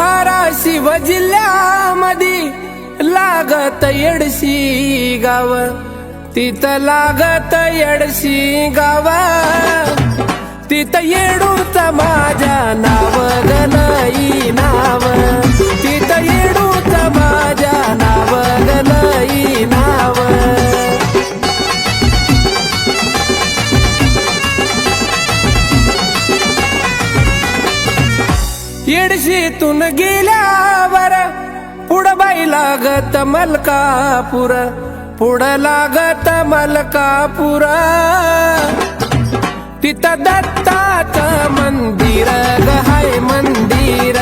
धाराशिव जिल्ह्यामध्ये लागत येडशी गाव, तिथं लागत येडशी गाव, तिथं येडूच माझ्या नाव गलई नाव, तिथं येडूच माझ्या नाव गलई नाव. येडशीतून गेल्यावर पुढं बाई लागत मलकापूर, पुढं लागत मलकापूर, तिथं दत्ताचं मंदिर ग हाय मंदिर,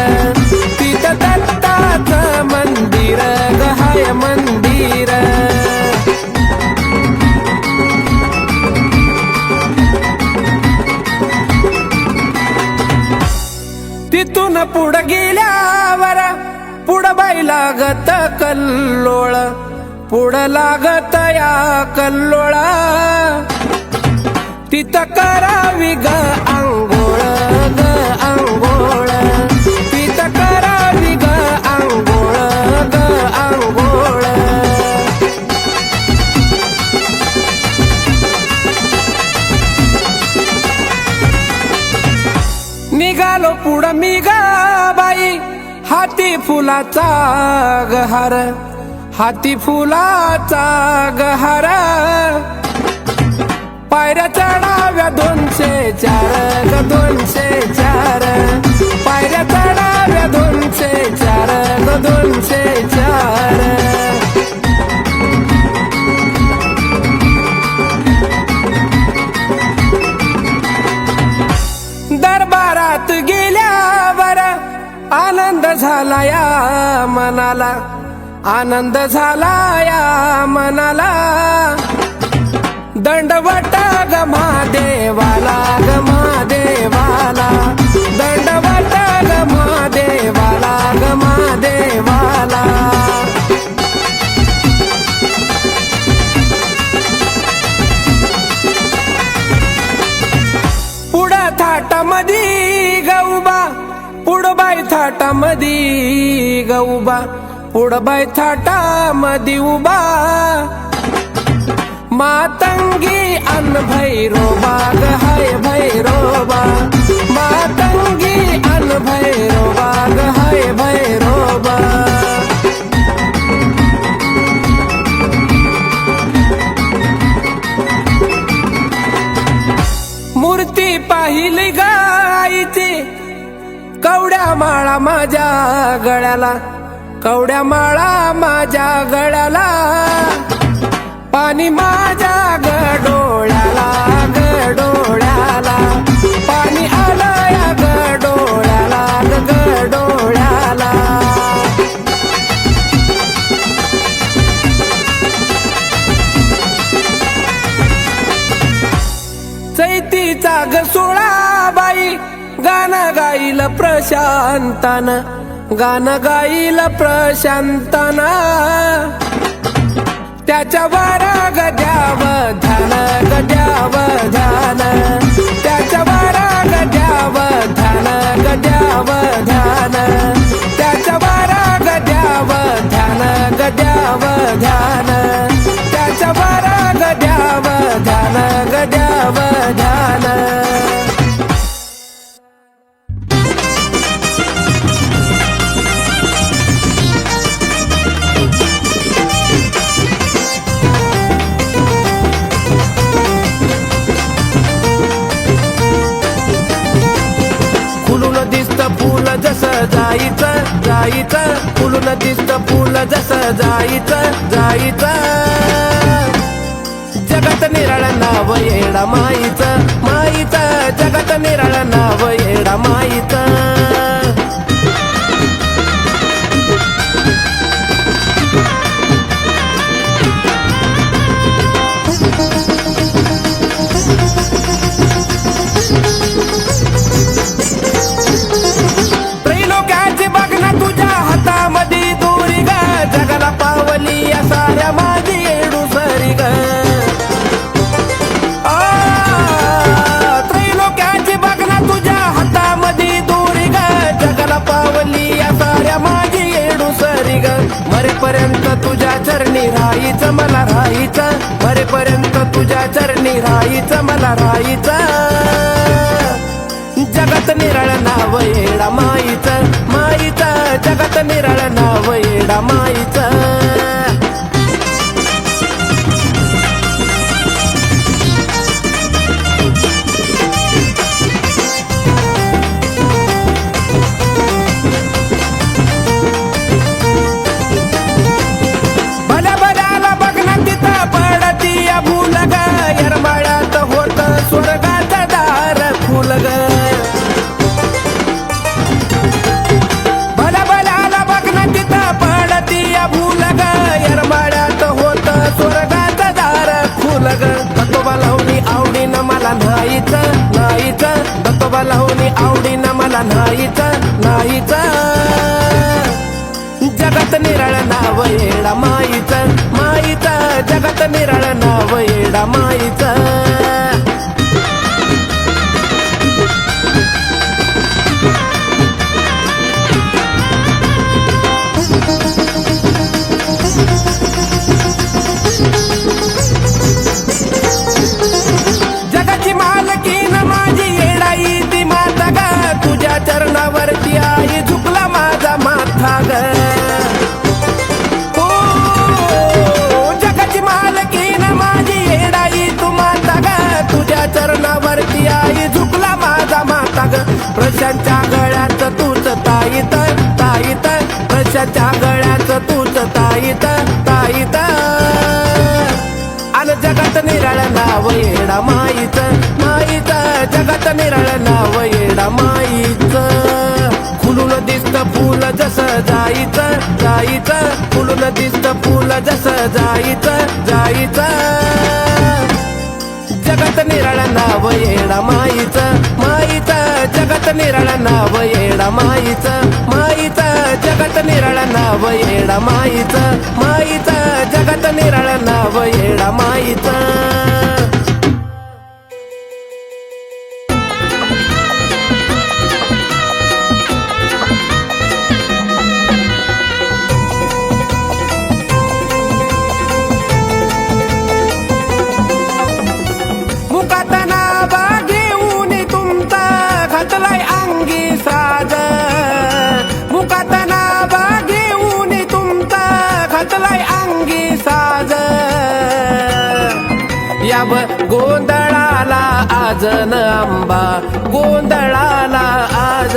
तिथं दत्ताचं मंदिर ग हाय मंदिर. तिथून पुढं गेल्यावर पुढं बाई लागत कल्लोळ, पुढं लागत या कल्लोळा, तिथं करावी ग आंघोळ ग आंघोळ, तिथं करावी ग आंघोळ ग आंघोळ. निघालो पुढं मी ग बाई हाती फुलाचा गहार, हाती फुलाचा गहार, पायऱ्या चढाव्या 204 ग 204, पायऱ्या चढाव्या 204 ग 204. दरबारात गेल्यावर आनंद झाला या मनाला, आनंद झाला या मनाला, दंडवट ग महादेवाला ग महादेवाला, दंडवट ग महादेवाला ग महादेवाला. पुढं थाटामधी गौबा, पुढं बाई थाटामधी गौबा, पुढं बाई थाटामधी उभा, मातंगी अन भैरोबा ग हाय भैरोबा, मातंगी अन भैरोबा ग हाय भैरोबा. मूर्ती पाहिली गायची कवड्या माळा माझ्या गळ्याला, कवड्या माळा माझ्या गळ्याला, पाणी माझ्या ग डोळ्याला ग डोळ्याला, पाणी आलं या ग डोळ्याला ग डोळ्याला. चैतीचा ग सोळाबाई गाणं गाईल प्रशांतान, गाणं गाईल प्रशांतान, त्याच्यावर गद्याव ध्यान गद्याव ध्यान, त्याच्यावर गद्याव ध्यान गद्याव ध्यान, त्याच्यावर गद्याव ध्यान गद्याव ध्यान, त्याच्यावर गद्याव ध्यान गद्याव ध्यान. फुल जसं जायचं जायचं, फुलून दिसतं फुल जसं जायचं जायचं, जगात निराळ नाव येडा माईचं माईचं, जगात निराळ नाव येडा माईचं. राहायचं मला राहायचं मरेपर्यंत तुझ्या चरणी राहायचं मला राहायचं जगात निराळ नाव येडा माईचं माईचं जगात निराळ नाव येडा माईचं दत्तोबा लावणी आवडीनं मला नाहीच जगात निराळ नाव येडा माईचं माईचं जगात निराळ नाव येडा माईचं चरणावरती आई झुकला माझा माथा ग हो जगाची मालकीन माझी येडाई तू माता ग तुझ्या चरणावरती आई झुकला माझा माथा ग प्रशांच्या गळ्यात तूच ताईत ताईत प्रशांच्या गळ्यात तूच ताईत ताईत अन जगात निराळ नाव येडा माईचं माईचं जगात निराळ नाव येडा माईचं फुलून दिसत फुल जसं जायचं जायचं फुलून दिसत फुल जसं जायचं जायचं जगात निराळ नाव येडा माईचं माईचं जगात निराळ नाव येडा माईचं माईचं जगात निराळ नाव येडा माईचं माईचं जगात निराळ नाव येडा माईचं गोंधळाला आज न आंबा गोंधळाला आज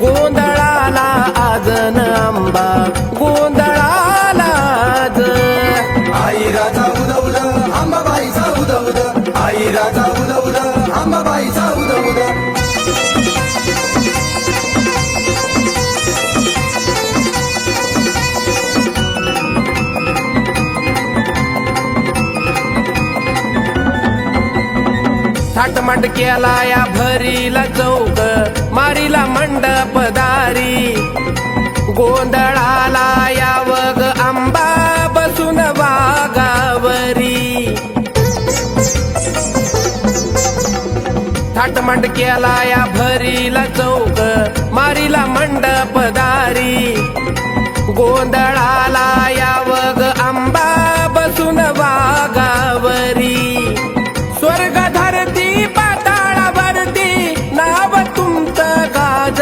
गोंधळाला आज न आंबा गोंधळाला आज आई राजा उद उद आंबाबाईचा उद उद आई राजा उद उद आंबाबाईचा उद उद थाटमाट केला या भरीला चौक मारीला मंडपदारी गोंधळाला यावग आंबा बसून वागावरी थाटमाट केला या भरीला चौक मारीला मंडपदारी गोंधळाला यावग आंबा बसून वागावरी स्वर्ग धरती पाताळावरती नाव तुमचं गाज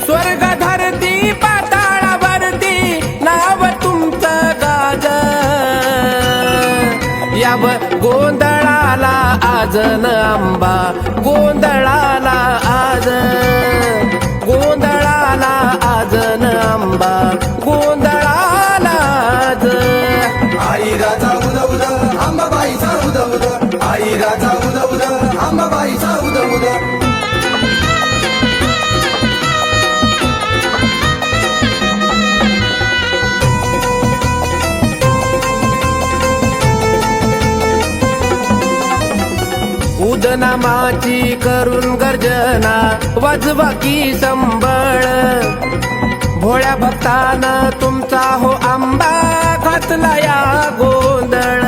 स्वर्ग धरती पाताळावरती नाव तुमचं गाज याव गोंधळाला आज न आंबा गोंधळाला आज गोंधळाला आज न आंबा गोंधळाला आज आई राजा उद उद आंबाबाईचा उद उद आई राजा उद उद आंबाबाईचा उद उद उदनामाची करून गर्जना वाजवा की संबळ भोळ्या भक्तानं तुमचा हो आंबा घातला या गोंधळ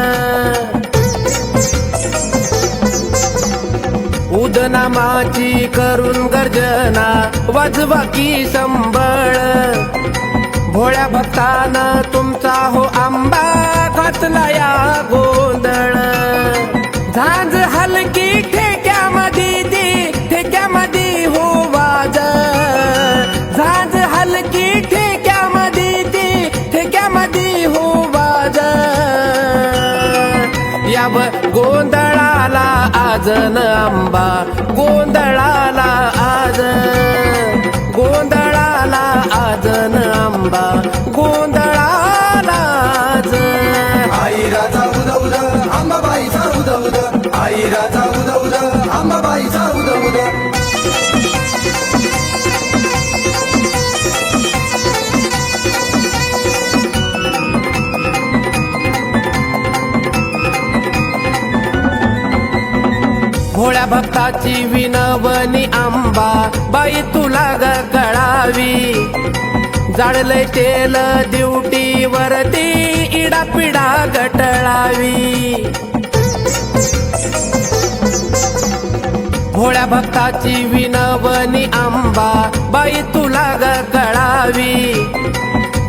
उदनामाची करून गर्जना वाजवा की संबळ भोळ्या भक्तानं तुमचा हो आंबा घातला या गोंधळ झांज हलकी ठेक्यामध्ये हो वाज झांज हलकी ठेक्यामध्ये हो वाज याव गोंधळाला आज न आंबा गोंधळाला आज गोंधळाला आज न आंबा गोंधळाला आज आई राजा उद उद अंबाबाईचा उद उद आई राजा उद उद अंबाबाईचा उद उद भोळ्या भक्ताची विनवणी आंबा बाई तुला ग कळावी जाळलंय तेल ड्युटी वरती इडापिडा गटळावी भोळ्या भक्ताची विनवणी आंबा बाई तुला ग कळावी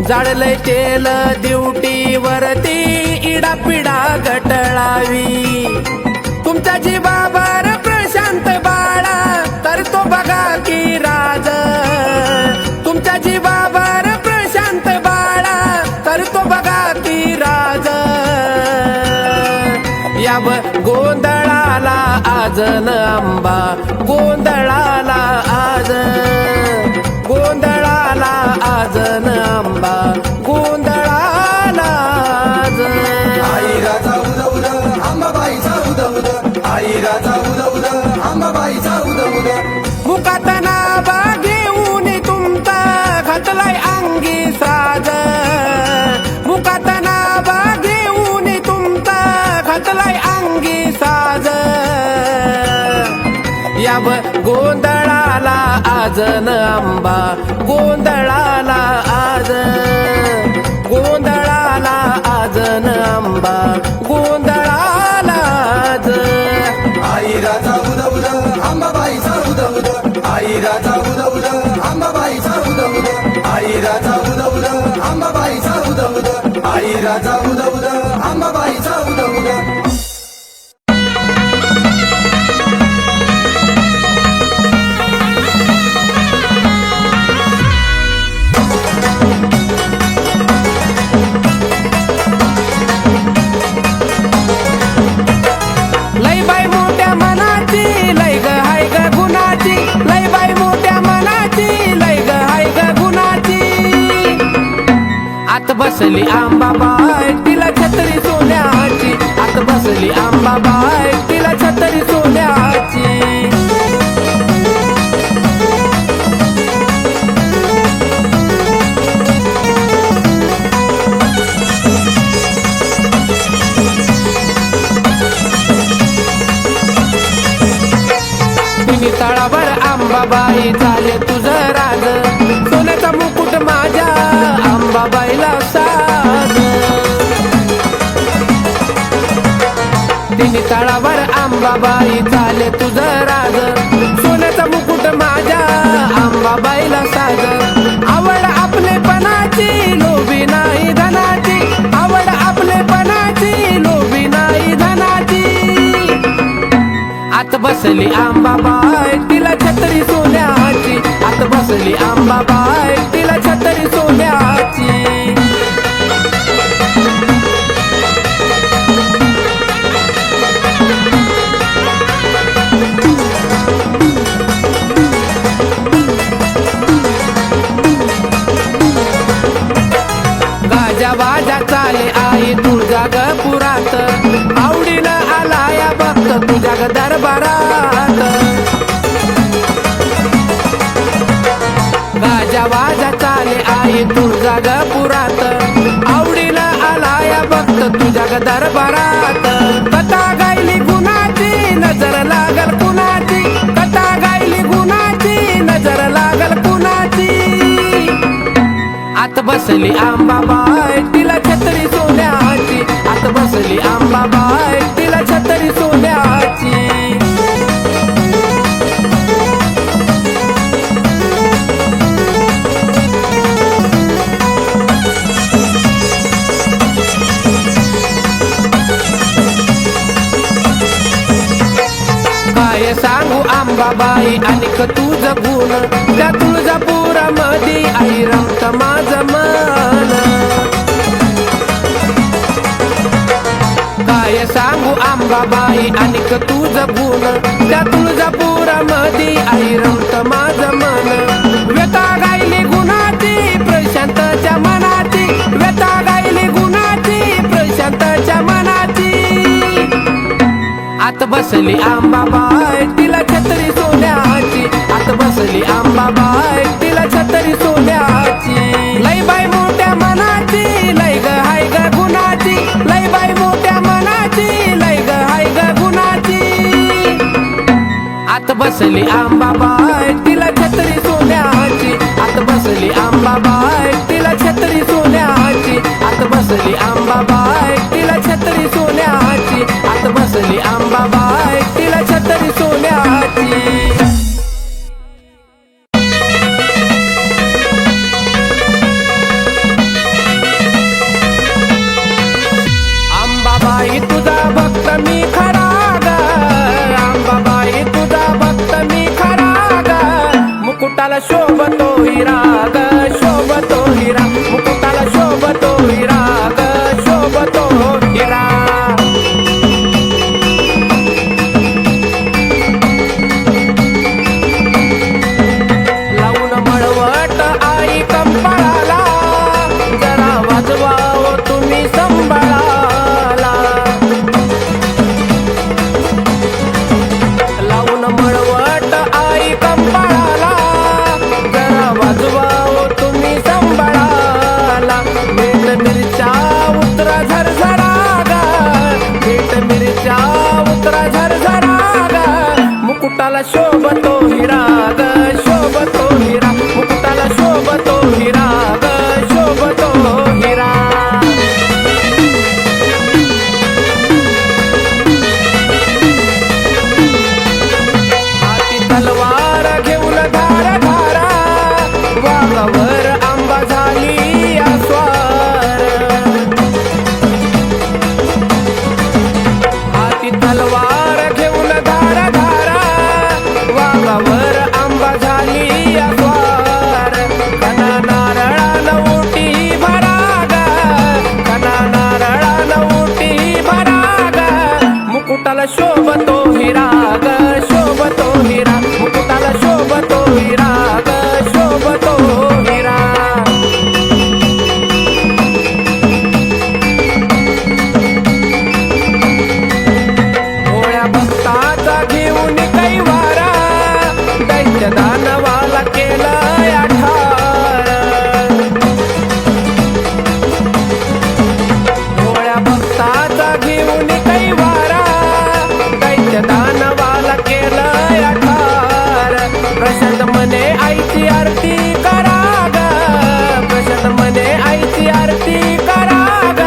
जाळलंय तेल ड्युटी वरती इडापिडा गटळावी तुमच्या जीवावर प्रशांत बाळा तर तो बघा की राज तुमच्या जीवावर प्रशांत बाळा तर तो बघा की राज याव गोंधळाला आज न आंबा गोंधळाला आज गोंधळाला आज न आंबा गोंधळाला आज आई राजा उद उद अंबाबाईचा उद उद आई राजा उद उद अंबाबाईचा उद उद मुखात नावा घेऊन तुमचा घातलाय अंगी साज मुखात नावा घेऊन तुमचा घातलाय अंगी साज याव गोंधळाला आज न आंबा गोंधळाला आज गोंधळाला आज न आंबा गोंधळाला आज आई राजा उद उद अंबाबाईचा उद उद आई राजा उद उद अंबाबाईचा उद उद आई राजा उद उद अंबाबाईचा उद उद आई राजा उद उद अंबाबाईचा उद उद लय बाई मोठ्या मनाची लय ग हाय ग गुणाची लय बाई मोठ्या मनाची लय ग हाय ग गुणाची आत बसली आंबाबाई तिला छत्री सोन्याची आत बसली आंबाबाई तिला छत्री सोन्याची तळावर आंबाबाई झाले तुझं राज सोन्याचा मुकुट माझ्या आंबाबाईला साज तिने तळावर आंबाबाई झाले तुझं राज सोन्याचा मुकुट माझ्या आंबाबाईला साज आवड आपलेपणाची लोभी नाही धनाची आवड आपलेपणाची लोभी नाही धनाची आत बसली आंबाबाई तिला छत्री सोन्याची आत बसली आंबाबाई तिला छत्री सोन्याची गाजा वाजा चाले आई तुळजा ग पुरात आवडीनं आलाया भक्त तुझ्या ग दरबारात गाजा वाजा चाले आई तुळजा ग पुरात आवडीनं आलाया भक्त तुझ्या ग दरबारात कथा गायली गुणाची नजर लागल कुणाची कथा गायली गुणाची नजर लागल कुणाची आत बसली आंबाबाई तिला छत्री सोन्याची आत बसली आंबाबाई तिला छत्री सोन्याची काय सांगू आंबाबाई अनिक तुझ गुण, त्या तुळजापुरामधी आई रमत माझ मन. काय सांगू आंबाबाई अनिक तुझ गुण, त्या तुळजापुरामधी आई रमत माझ मन. व्यथा गायली गुणाची प्रशांतच्या मनाची, व्यथा गायली गुणाची प्रशांतच्या मनाची. आत बसली आंबाबाई तिला छत्री सोन्याची, आत बसली आंबाबाई तिला छत्री सोन्याची. लय बाई मोठ्या मनाची, लय ग हाय ग गुणाची, लय बाई मोठ्या मनाची, लय ग हाय ग गुणाची. आत बसली आंबाबाई तिला छत्री सोन्याची, आत बसली आंबाबाई तिला छत्री सोन्याची, आत बसली आंबाबाई तिला छत्री सोन्याची, आत बसली आंबाबाई तिला छत्री सोन्याची. आंबाबाई तुझा भक्त मी खरा ग, आंबाबाई तुझा भक्त मी खरा ग. मुकुटाला शोभतो हिरा ग, शोभतो हिरा, मुकुटाला शोभतो हिरा ग, शोभतो हिरा. लावून मळवट आई कंपाळाला, जरा वाजवावं तुम्ही संभाळाला. लावून मळवट आई कंपाळाला, जरा वाजवावं तुम्ही संभाळाला. मीठ मिरच्या उतरा झरझरा ग, मीठ मिरच्या उतरा झरझरा ग. मुकुटाला शोभतो हिरा ग, शोभतो हिरा, मुकुटाला शोभतो हिरा ग, शोभतो हिरा. हाती तलवार घेऊन धार धारा, वाघावर आंबा झाली आस्वार. हाती तलवार घेऊन धार धारा, वाघावर आंबा झाली आस्वार. कना नारळानं उटी भरा ग, कना नारळानं उटी भरा ग. मुकुटाला शोभतो हिरा ग, शोभतो हिरा, मुकुटाला शोभतो हिरा ग, शोभतो हिरा. भोळ्या भक्ताचा घेऊन कैवारा, दैत्य दानवाला केलंय आठार. भोळ्या भक्ताचा घेऊन कैवारा, दैत्य दानवाला केलंय आठार. प्रशांत मने आईची आरती करा ग, प्रशांत मने आईची आरती करा ग.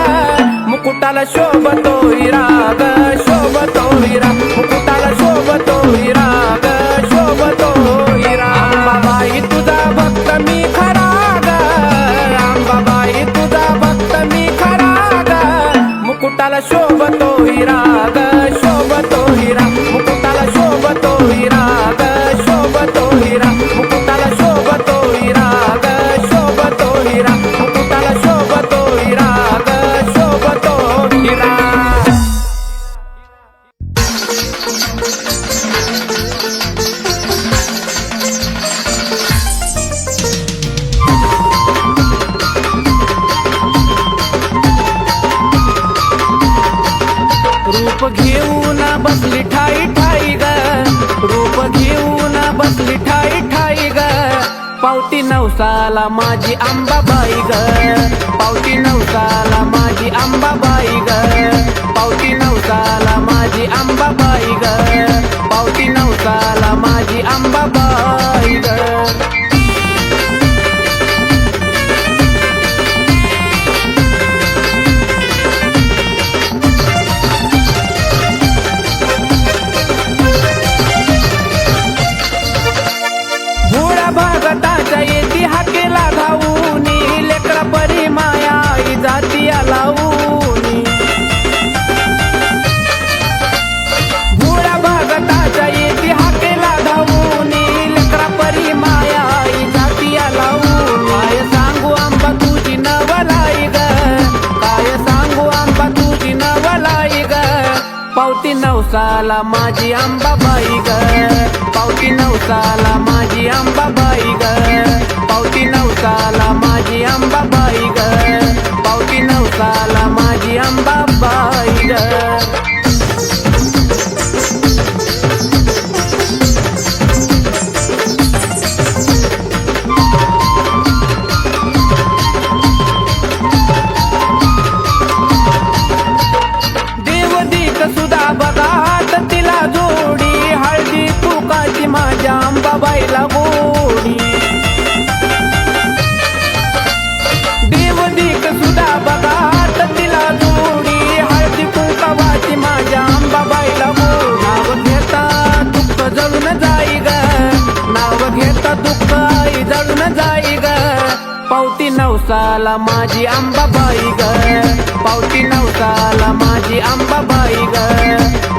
मुकुटाला शोभतो हिरा ग, शोभतो हिरा, मुकुटाला शोभतो हिरा ग, शोभतो हिरा. आंबाबाई तुझा भक्त मी खरा ग, आंबाबाई तुझा भक्त मी खरा ग. मुकुटाला शोभतो हिरा ग, शोभतो हिरा, मुकुटाला शोभतो हिरा ग, शोभतो हिरा, मुकुटाला शोभतो हिरा ग, शोभतो हिरा, मुकुटाला शोभतो हिरा ग, शोभतो हिरा. रूप घेऊन बसली ठाई ठाई ग, रूप घेऊन बसली ठाई ठाई ग. पावती नवसाला माझी आंबाबाई ग, पावती नवसाला माझी आंबाबाई ग, पावती नवसाला माझी आंबाबाई ग, पावती नवसाला माझी आंबाबाई ग. भगताच्या येती हाकेला धावूनी, लेकरा परी माया आई जाती लावूनी. भोळा भगताच्या येती नवसाला माझी अंबाबाई ग, पावती नवसाला माझी अंबाबाई ग, पावती नवसाला माझी अंबाबाई ग, पावती नवसाला माझी अंबाबाई ग. सुधा बघात तिला जोडी, हळदी तुकाची माझ्या अंबाबाईला गोडी. देवदीक सुधा बघात तिला जोडी, हळदी कुंकावाची माझ्या अंबाबाईला गोडी. नाव घेता दुःख जळून जाई ग, नाव घेता दुःख आई जळून जाई ग, पावती नवसाला माझी अंबाबाई ग, पावती नवसाला माझी अंबाबाई ग,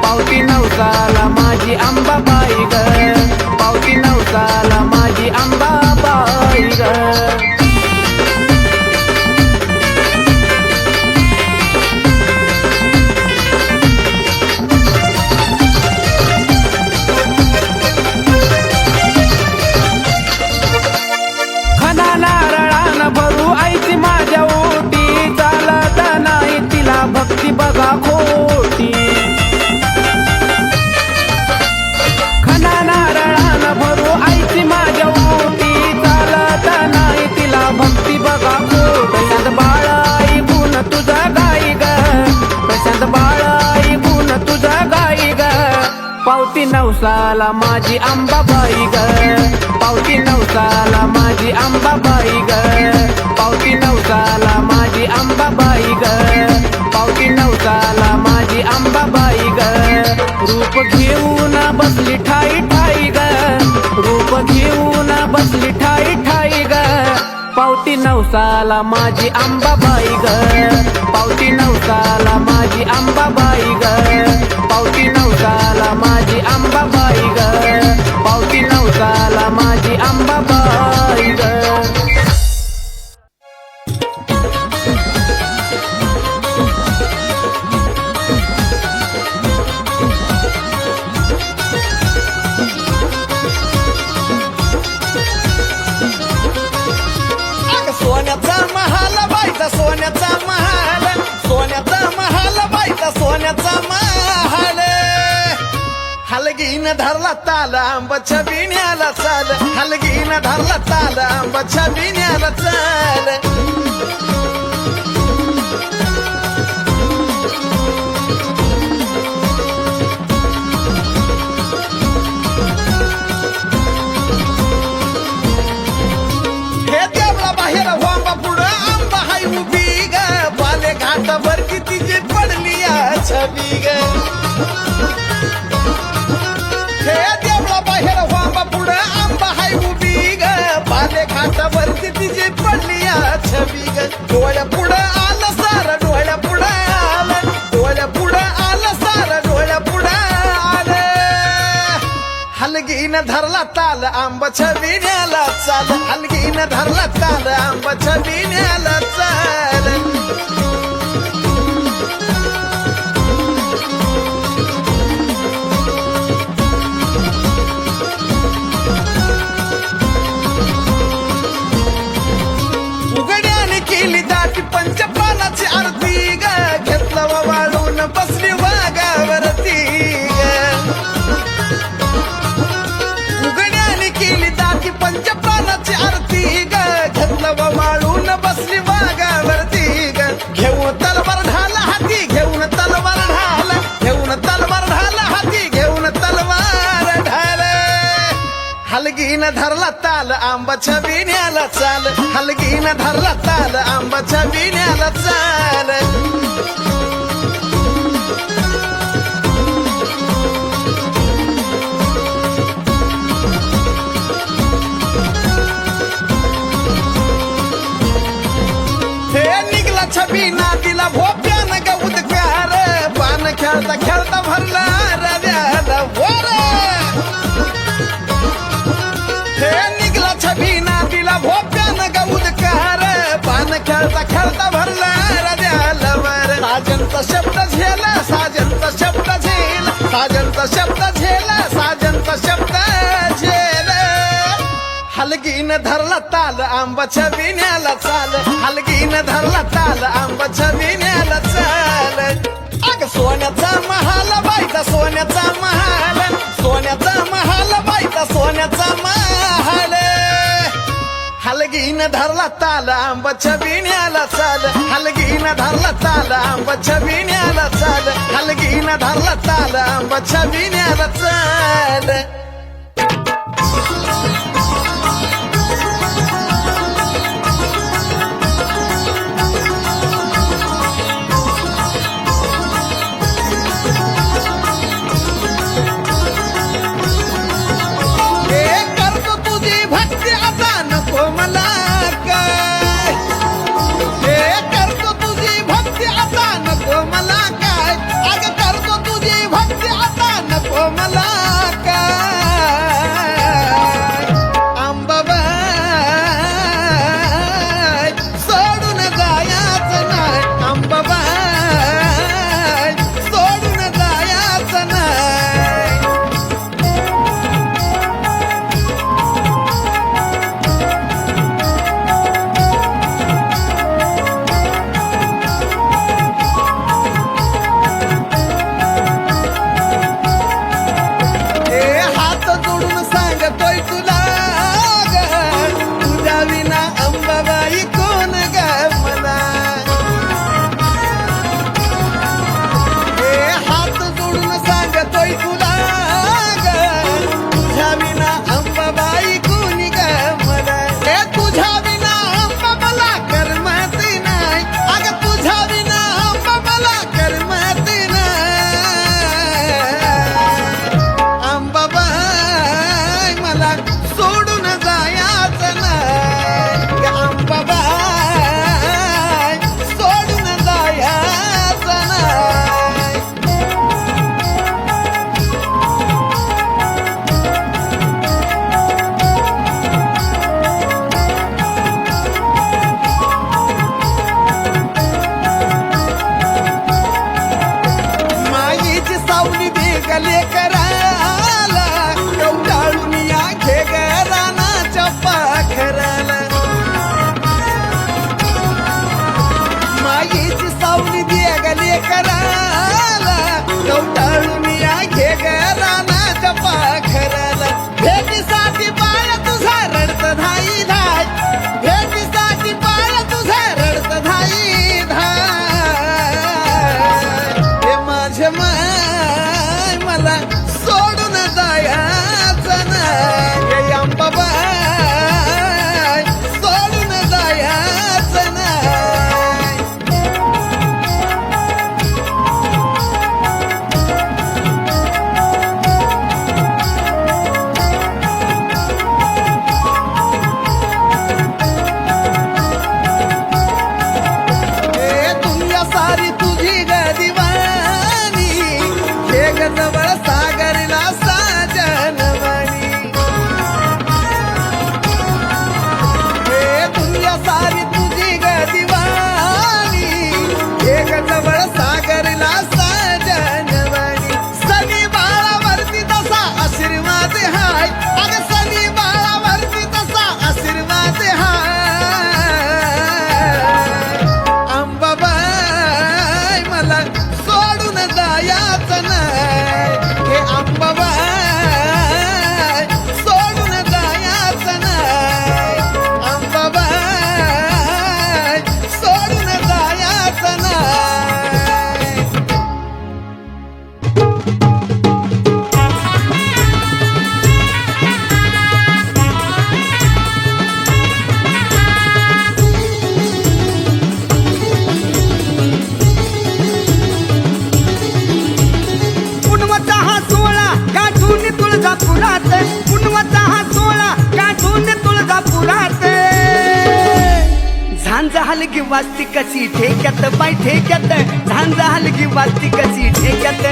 पावती नवसाला माझी अंबाबाई ग, पावती नवसाला माझी अंबाबाई ग. भरू आईची माझ्या ओटी, चालत नाही तिला भक्ती बघा खोटी. खना नारळान भरू आईची माझ्या ओटी, चालत नाही तिला भक्ती बघा खोटी. प्रशांत बाळाई गुण तुझा गाई ग, प्रशांत बाळाई गुण तुझा गाई ग, पावती नवसाला माझी अंबाबाई ग, पावती नवसाला माझी अंबाबाई ग, पावती नवसाला माझी अंबाबाई ग, पावती नवसाला माझी अंबाबाई ग. रूप घेऊन बसली ठाई ठाई ग, रूप घेऊन बसली ठाई ठाई ग, पावती नवसाला माझी अंबाबाई ग, पावती नवसाला माझी अंबाबाई ग, पावती नवसाला माझी अंबाबाई ग, पावती नवसाला माझी अंबाबाई ग. सोन्याचा महाल बाईचा, सोन्याचा महाल, सोन्याचा महाल बाईचा, सोन्याचा महाल. हलगीन धरला ताल आंबाच्या बिण्याला चाल, हलगीन धरला ताल आंबाच्या बिण्याला चाल. हे देवळा बाहेर वांबा पुढं आंबा हाय उभी ग, बाले घाटावर किती जे पडली छबी ग. हे देवळा बाहेर वांबा पुढं आंबा हाय उभी ग, बाले घाटावर किती जे पडली छबी ग. डोळ्या पुढं आलं सार, डोळ्या पुढं आलं, डोळ्या पुढं आलं सार, डोळ्या पुढं आलं. हलगीन धरला ताल आंबाच्या बिण्याला चाल, हलगीन धरला ताल आंबाच्या बिण्याला चाल. उघड्याने केली दाटी पंचपालाची आरती ग, घेतलं वाळून बसली वाघावरती ग. उघड्याने केली दाटी पंचपालाची आरती ग, घेतलं वाळून बसली वाघावरती ग. घेऊन तलवार ढाल हाती, घेऊन तलवार ढाल, घेऊन तलवार ढाल हाती, घेऊन तलवार ढाल. हलगीन धरला ताल आंबाच्या बिण्याला चाल, हलगीन धरला ताल आंबाच्या बिण्याला चाल. हे निघला छबी नादीला भोप्यानं ग उदकार, पान खेळता खेळता भरला रव्याला वर. हे निघला छबी नादीला भोप्यानं ग उदकार, पान खेळता खेळता भरला रव्याला वर. साजनचा शब्द झेल, साजनचा शब्द झेल, साजनचा साजनचा शब्द झेल साजनचा शब्द झेल हलगीन धरला ताल आंबाच्या विण्याला चाल हलगीन धरला ताल आंबाच्या विण्याला चाल अग सोन्याचा महाल बाईचा सोन्याचा महाल सोन्याचा महाल बाईचा सोन्याचा महाल हलगीन धरला ताल आंबाच्या विण्याला चाल हलगीन धरला ताल आंबाच्या विण्याला चाल हलगीन धरला ताल आंबाच्या विण्याला चाल हलगी वाजती कशी ठेक्यात बाय ठेक्यात झांजा हलगी वाजती कशी ठेक्यात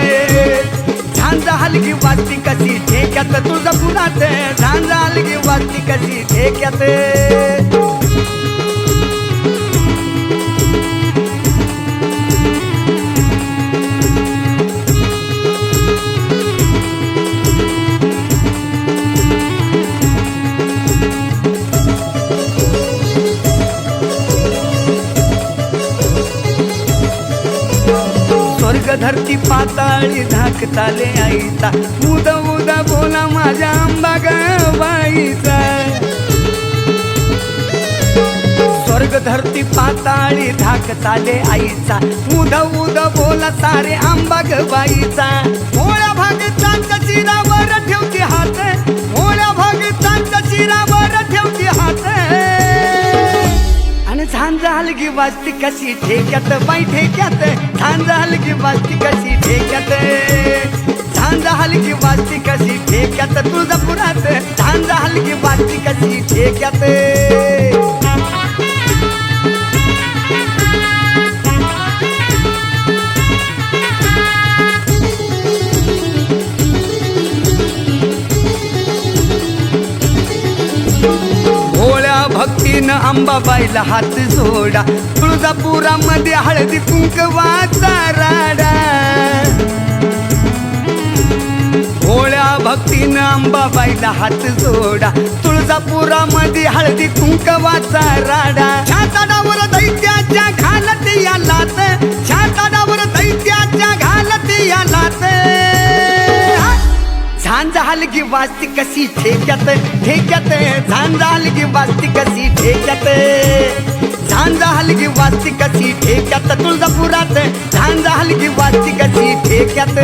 झांजा हलगी वाजती कशी ठेक्यात तुळजापुरात झांजा हलगी वाजती कशी ठेक्यात धरती पाताळी धाकताले आईचा उद उद बोला माझ्या आंबा बाईचा स्वर्ग धरती पाताळी धाकताले आईचा उद उद बोला सारे आंबा बाईचा मोळ्या भागतांच्या शिरावर ठेवते हात मोळ्या भागतांच्या शिरावर ठेवते हात आणि झांजा हलगी वाजती कशी ठेक्यात बाई ठेक्यात झांजा हलगी वाजती कशी ठेक्यात झांजा हलगी वाजती कशी ठेक्यात तुळजापुरात झांजा हलगी वाजती कशी ठेक्यात भक्तीनं अंबाबाईला हात जोडा तुळजापुरामध्ये हळदी कुंकवाचा राडा भोळ्या भक्तीनं अंबाबाईला हात जोडा तुळजापुरामध्ये हळदी कुंकवाचा राडा छाताडावर दैत्याच्या घालत या लात छाताडावर दैत्याच्या घालत या लात झांजा हलगी वाजती कशी ठेक्यात ठेक्यात झांजा हलगी वाजती कशी ठेक्यात झांजा हलगी वाजती कशी ठेक्यात तुळजापुरात झांजा हलगी वाजती कशी ठेक्यात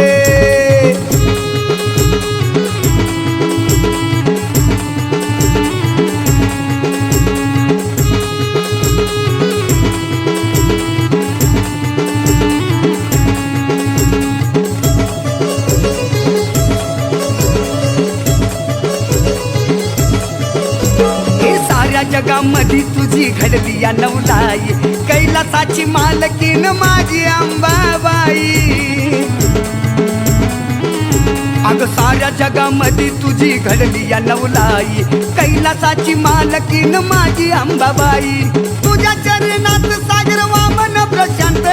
जगामध्ये तुझी घडली या नवलाई कैलासाची मालकीन माझी अंबाबाई अग साऱ्या जगामध्ये तुझी घडली या नवलाई कैलासाची मालकीन माझी अंबाबाई तुझ्या चरणात सागर वामन प्रशांत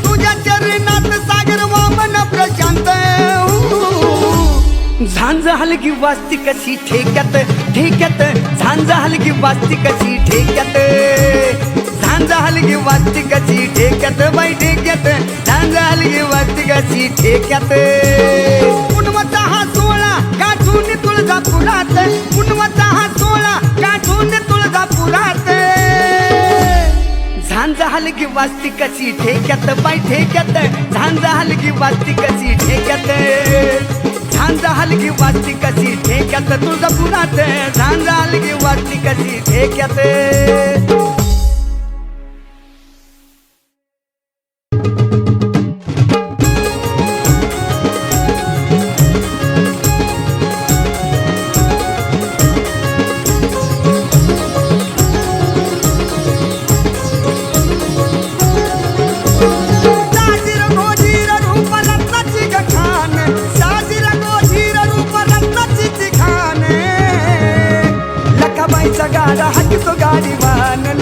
तुझ्या चरणात सागर वामन प्रशांत झांजा हलगी वाजती कशी ठेक्यात ठेक्यात झांजा हलगी वाजती कशी ठेक्यात झांजा हलगी वाजती कशी ठेक्यात बाई ठेक्यात झांजा हलगी वाजती कशी ठेक्यात पुनवचा हा सोहळा गाठून तुळजापुरात पुनवचा हा सोहळा गाठून तुळजापुरात झांजा हलगी वाजती कशी ठेक्यात बाई ठेक्यात झांजा हलगी वाजती कशी ठेक्यात झांजा हलगी वाजती कशी ठेक्यात तुळजापुरात झांजा हलगी वाजती कशी ठेक्यात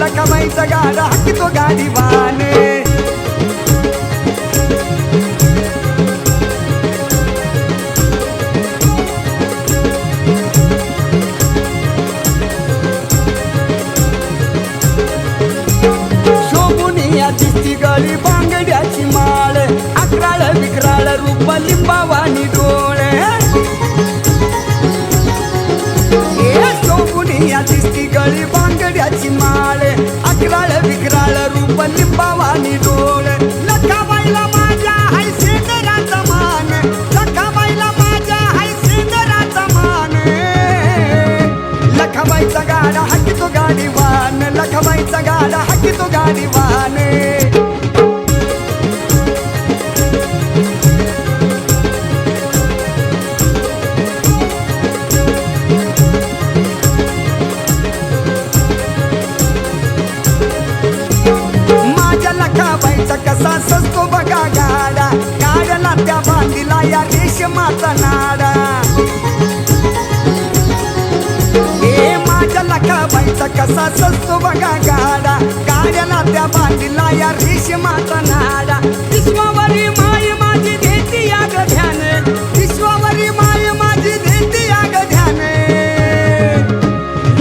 लखाबाईचा गाडा हाकितो गाडीवान शोभुनिया दिसती गळी बांगड्याची माळ अकराळ विकराळ रूप लिंबावानी डोळे शोभुनिया दिसती गळी बांगड्याची माळ अकराळ विकराळ रूप लिंबावानी डोळ लखाबाईला माझ्या हाय सेंदराचा मान लखाबाईला माझ्या हाय सेंदराचा मान लखाबाईचा गाडा हाकितो गाडीवान लखाबाईचा गाडा हाकितो गाडीवान कसा सजतो बघा गाडा गाड्याला त्या बांधीला या रेशमाचा नाडा ए माझ्या लखाबाईचा कसा सजतो बघा गाडा गाड्याला त्या बांधीला या रेशमाचा नाडा विश्वावरी माय माझी देती या ग ध्यान विश्वावरी माय माझी देती या ग ध्यान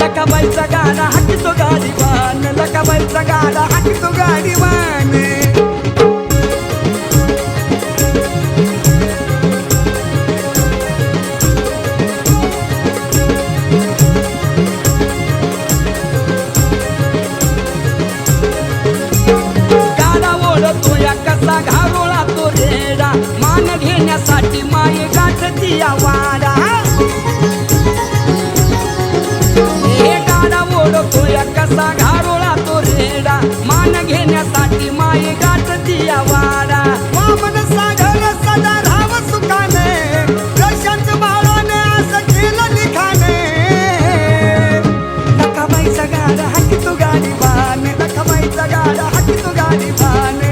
लखाबाईचा गाडा हाकितो गाडीवान लखाबाईचा गाडा हाकितो गाडीवान दिया वाडा हे गाडा ओढतोय कसा घारोळा तो रेडा मान घेण्यासाठी माये गाठ दिया वाडा वामन सागर सदा राव सुखाने प्रशांत बाळाने असं केलं लिखाणे लखाबाईचा गाडा हाकी तो गाडी बाने लखाबाईचा गाडा हाकी तो गाडी बाने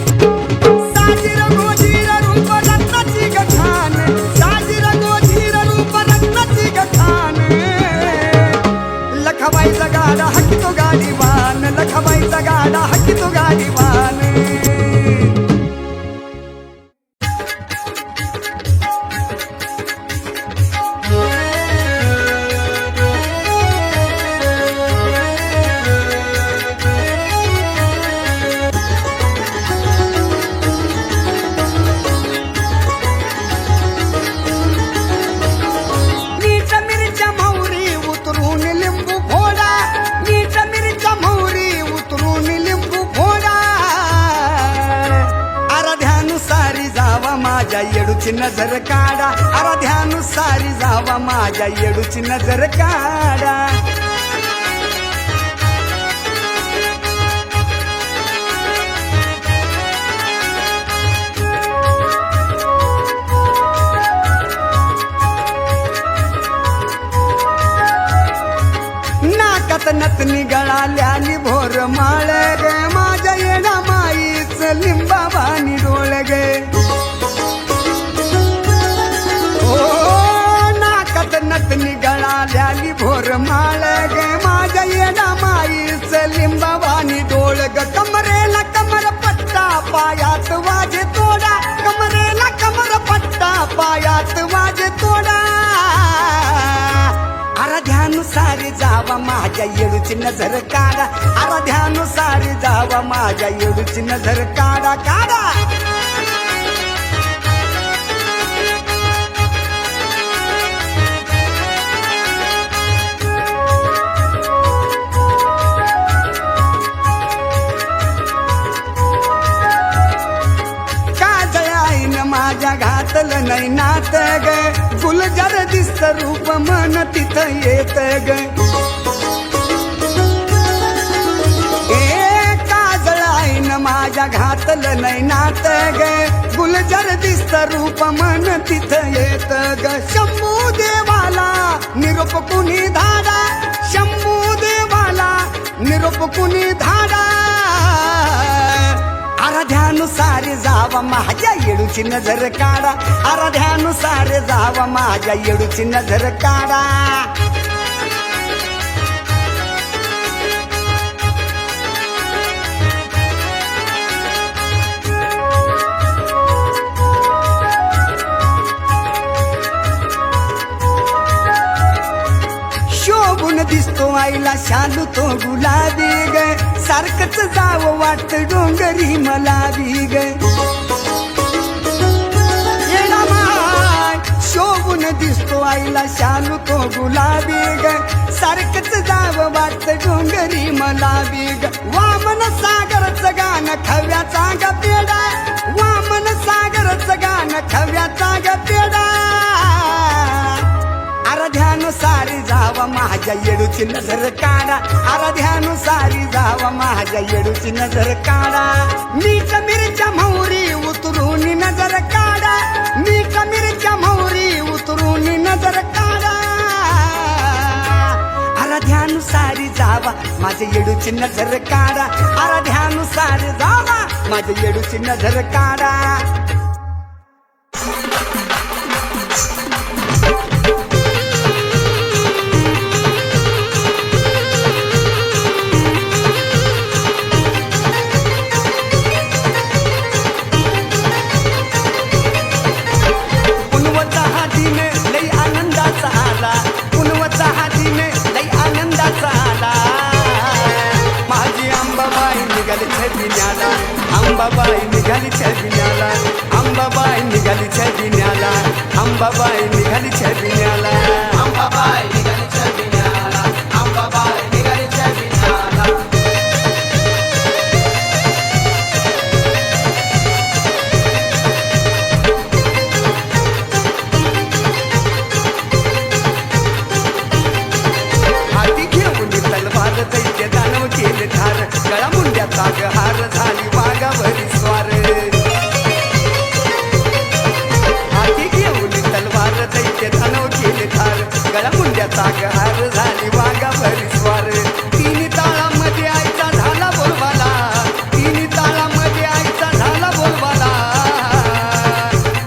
साजीर गोजीर रूप रत्नाची गठाण साजीर गोजीर रूप रत्नाची गठाण लखाबाईचा गाडा हाकी तो गाडी बान लखाबाईचा गाडा हाकी तो गाडी बान मीठ मिरच्या मोहरी उतरून लिंबू फोडा मीठ मिरच्या मोहरी उतरून लिंबू फोडा आराध्यानुसारी जावा माझ्या येडूची नजर काढा आराध्यानुसारी जावा माझ्या येडूची नजर काढा नाकात नतनी गळाल्यानी भोर माळ गे माझ्या येणा माईच लिंबाबानी डोळ गे ओ नाकात नतनी गळाल्यानी भोर माळ गे माझ्या येणा माईच लिंबाबानी डोळ ग कमरेला कमर पट्टा पायात वाजे तोडा कमरेला कमर पट्टा पायात वाजे तोडा आराध्यानुसारी जावा माझ्या येडूची नजर काढा आराध्यानुसारी जावा माझ्या येडूची नजर काढा काढा काजळ आईन माझ्या घातलं नाही नात ग गुलजार दिसत रूप मन तिथं येत ग ए काजळ आईन माझ्या घातलं नाही नात ग गुलजार दिसत रूप मन तिथं येत ग शंभू देवाला निरोप कुणी धाडा शंभू देवाला निरोप कुणी धाडा आराध्यानुसारी जावा माझ्या येडूची नजर काढा आराध्यानुसारी जावा माझ्या येडूची नजर काढा शोभून दिसतो आईला शालू तो गुलाबी ग सारखंच जावं वाटत डोंगरी मला ग येडा माय शोभून दिसतो आईला शालू तो गुलाबी ग सारखंच जावं वाटत डोंगरी मला ग वामन सागरचं गाणं खव्याचा ग पेडा वामन सागरचं गाणं खव्याचा ग पेडा आराध्यानुसारी जावा माझ्या येडूची नजर काढा आराध्यानुसारी जावा माझ्या येडूची नजर काढा मीठ मिरच्या मोहरी उतरून नजर काढा मीठ मिरच्या मोहरी उतरून नजर काढा आराध्यानुसारी जावा माझ्या येडूची नजर काढा आराध्यानुसारी जावा माझ्या येडूची नजर काढा अंबाबाई निघाली छबिन्याला अंबाबाई निघाली छबिन्याला अंबाबाई निघाली छबिन्याला अंबाबाई निघाली छबिन्याला अंबाबाई निघाली छबिन्याला ताकहार झाली वाघावरी स्वार तिन्ही ताळामध्ये आईचा झाला बोलवाला तिन्ही ताळामध्ये आईचा झाला बोलवाला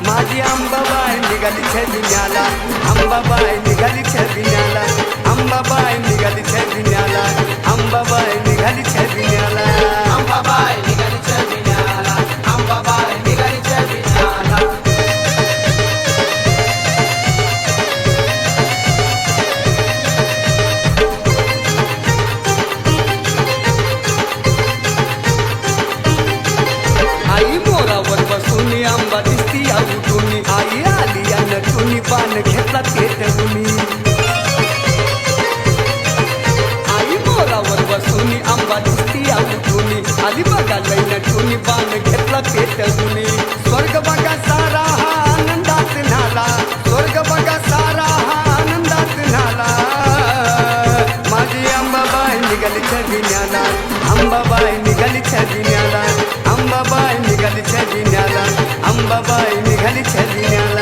माझी अंबाबाई निघाली छबिन्याला अंबाबाई निघाली छबिन्याला अंबाबाई निघाली छबिन्याला अंबाबाई निघाली छबिन्याला अंबाबाई निघाली छबिन्याला अंबाबाई निघाली छबिन्याला आई मोरावर बसून आंबा दिसती उठून आई आली नटून पान घेतला पेटवून आई मोरावर बसून आंबा दिसती उठून आली बघा लई नटून पान घेतला पेटवून स्वर्ग बघा सारा हा आनंदात झाला स्वर्ग बघा सारा हा आनंदात झाला माझी अंबाबाई निघाली छबिन्याला अंबाबाई निघाली छबिन्याला अंबाबाई निघाली छबिन्याला अंबाबाई निघाली छबिन्याला